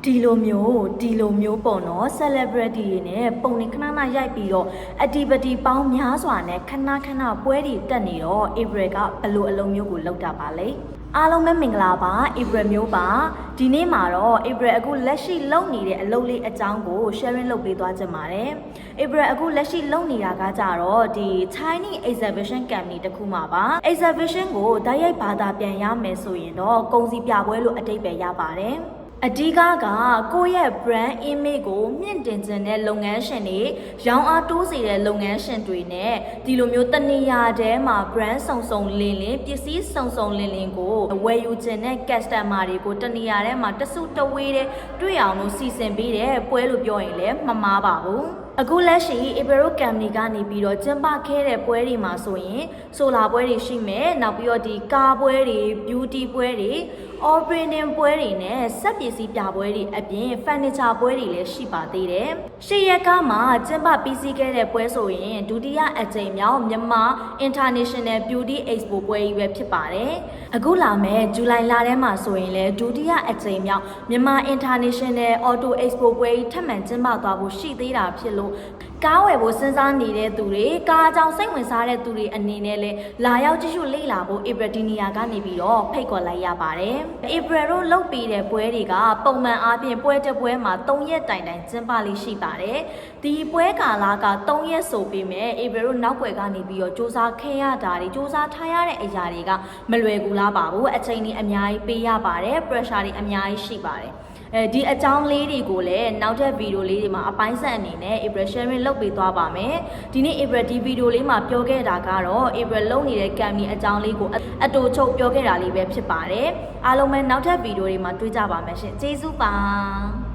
ဒီလိုမျိုးပေါ့နော် celebrity တွေနဲ့ပုံနေခဏရိုက်ပြီးတော့အတီပတီပေါင်းများစွာနဲ့ခဏပွဲတွေတက်နေတော့ April ကဘလို့အလုံးမျိုးကိုလောက်တာပါလေအားလုံးပဲမင်္ဂလာပါ April မျိုးပါဒီနေ့မှာတော့ April အခုလက်ရှိလုပ်နေတဲ့အလုပ်လေးအကြောင်းကို sharing လုပ်ပေးသွားချင်ပါတယ် April အခုလက်ရှိလုပ်နေတာကကြတော့ဒီ Chinese exhibition company တခုမှာပါ exhibition ကိုတိုက်ရိုက်ဘာသာပြန်ရမယ်ဆိုရင်တော့ကုန်စည်ပြပွဲလို့အဓိပ္ပာယ်ရပါတယ်အဓိကကိုယ့်ရဲ့ brand image ကိုမြင့်တင်ခြင်းတဲ့လုပ်ငန်းရှင်တွေရောင်းအားတိုးစေတဲ့လုပ်ငန်းရှင်တွေနဲ့ဒီလိုမျိုးတနေရာတဲမှာ brand စုံလင်းပစ္စည်းစုံလင်းကိုဝယ်ယူခြင်းတဲ့ customer တွေကိုတနေရာထဲမှာတစုတဝေးတဲ့တွေ့အောင်လို့စီစဉ်ပေးတဲ့ပွဲလို့ပြောရင်လည်းမမှားပါဘူးအခုလက်ရှိ April company ကနေပြီးတော့ကျင်းပခဲ့တဲ့ပွဲတွေမှာဆိုရင်ဆိုလာပွဲတွေရှိမယ်နောက်ပြီးတော့ဒီကားပွဲတွေ beauty ပွဲတွေ operating ပွဲတွေနဲ့စက်ပစ္စည်းပြပွဲတွေအပြင် furniture ပွဲတွေလည်းရှိပါသေးတယ်ရှေ့ရက်ကမှကျင်းပပြီးစီးခဲ့တဲ့ပွဲဆိုရင်ဒုတိယအကြိမ်မြောက်မြန်မာ International Beauty Expo ပွဲကြီးပဲဖြစ်ပါတယ်အခုလာမယ့်ဇူလိုင်လထဲမှာဆိုရင်လည်းဒုတိယအကြိမ်မြောက်မြန်မာ International Auto Expo ပွဲကြီးထပ်မံကျင်းပသွားဖို့ရှိသေးတာဖြစ်လို့ကားဝယ်ဖို့စဉ်းစားနေတဲ့သူတွေကားအကြောင်းစိတ်ဝင်စားတဲ့သူတွေအနေနဲ့လည်းလာရောက်ကြည့်ရှုလေ့လာဖို့ April ဒီနေရာကနေပြီးတော့ဖိတ်ခေါ်လိုက်ရပါတယ် April တို့လုပ်ပေးတဲ့ပွဲတွေကပုံမှန်အားဖြင့်ပွဲတစ်ပွဲမှာ3ရက်တိုင်ကျင်းပလေးရှိပါတယ်ဒီပွဲကာလက3ရက်ဆိုပေမဲ့ April တို့နောက်ွယ်ကနေပြီးတော့စူးစမ်းခဲ့ရတာတွေစူးစမ်းထားရတဲ့အရာတွေကမလွယ်ကူလားပါဘူးအချိန်ကြီးအများကြီးပေးရပါတယ် pressure တွေအများကြီးရှိပါတယ်ဒီအကြောင်းလေးတွေကိုလည်းနောက်ထပ်ဗီဒီယိုလေးတွေမှာအပိုင်းဆက်အနေနဲ့ April sharing လုပ်ပေးသွားပါမယ်ဒီနေ့ April ဒီဗီဒီယိုလေးမှာပြောခဲ့တာကတော့ April လုပ်နေတဲ့ company အကြောင်းလေးကိုအတူချုပ်ပြောခဲ့တာလေးပဲဖြစ်ပါတယ်အားလုံးပဲနောက်ထပ်ဗီဒီယိုတွေမှာတွေ့ကြပါမယ်ရှင်ကျေးဇူးပါ